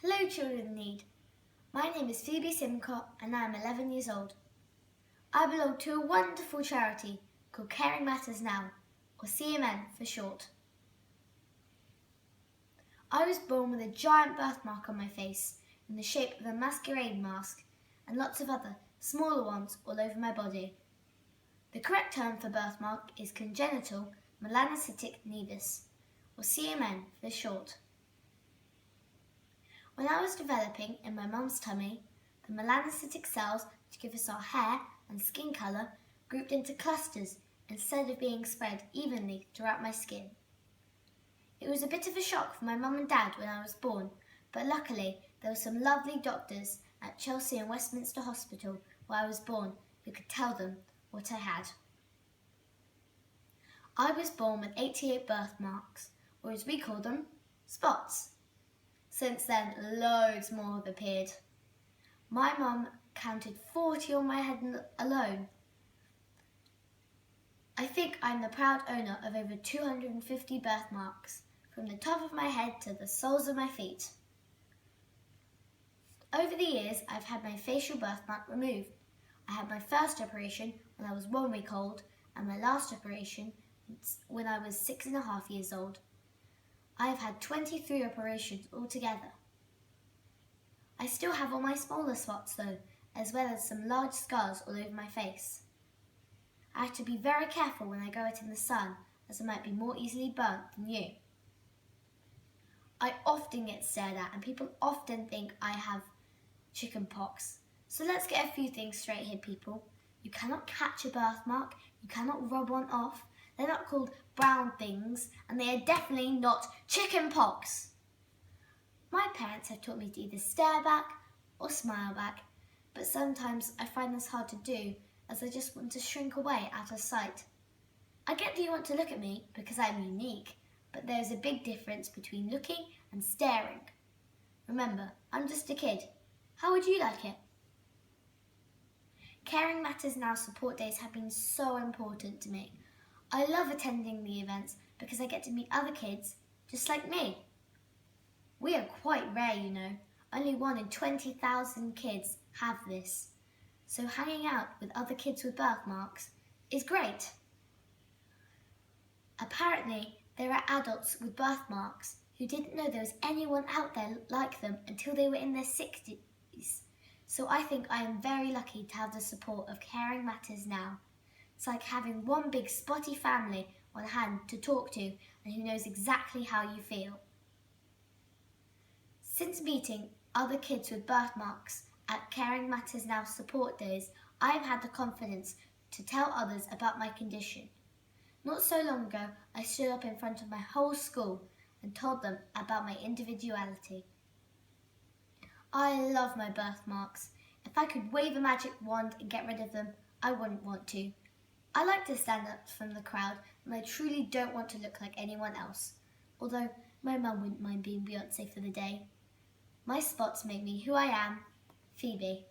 Hello children in need. My name is Phoebes Speech and I am 11 years old. I belong to a wonderful charity called Caring Matters Now, or CMN for short. I was born with a giant birthmark on my face in the shape of a masquerade mask and lots of other smaller ones all over my body. The correct term for birthmark is congenital melanocytic nevus, or CMN for short. When I was developing in my mum's tummy, the melanocytic cells which give us our hair and skin colour grouped into clusters instead of being spread evenly throughout my skin. It was a bit of a shock for my mum and dad when I was born, but luckily there were some lovely doctors at Chelsea and Westminster Hospital where I was born who could tell them what I had. I was born with 88 birthmarks, or as we call them, spots. Since then, loads more have appeared. My mum counted 40 on my head alone. I think I'm the proud owner of over 250 birthmarks, from the top of my head to the soles of my feet. Over the years, I've had my facial birthmark removed. I had my first operation when I was 1 week old, and my last operation when I was 6.5 years old. I have had 23 operations altogether. I still have all my smaller spots though, as well as some large scars all over my face. I have to be very careful when I go out in the sun, as I might be more easily burnt than you. I often get stared at and people often think I have chicken pox. So let's get a few things straight here, people. You cannot catch a birthmark, you cannot rub one off. They're not called brown things, and they are definitely not chicken pox. My parents have taught me to either stare back or smile back, but sometimes I find this hard to do as I just want to shrink away out of sight. I get that you want to look at me because I'm unique, but there's a big difference between looking and staring. Remember, I'm just a kid. How would you like it? Caring Matters Now support days have been so important to me. I love attending the events because I get to meet other kids just like me. We are quite rare, you know. Only 1 in 20,000 kids have this. So hanging out with other kids with birthmarks is great. Apparently, there are adults with birthmarks who didn't know there was anyone out there like them until they were in their 60s. So I think I am very lucky to have the support of Caring Matters Now. It's like having one big spotty family on hand to talk to and who knows exactly how you feel. Since meeting other kids with birthmarks at Caring Matters Now support days, I have had the confidence to tell others about my condition. Not so long ago, I stood up in front of my whole school and told them about my individuality. I love my birthmarks. If I could wave a magic wand and get rid of them, I wouldn't want to. I like to stand up from the crowd, and I truly don't want to look like anyone else, although my mum wouldn't mind being Beyonce for the day. My spots make me who I am, Phoebe.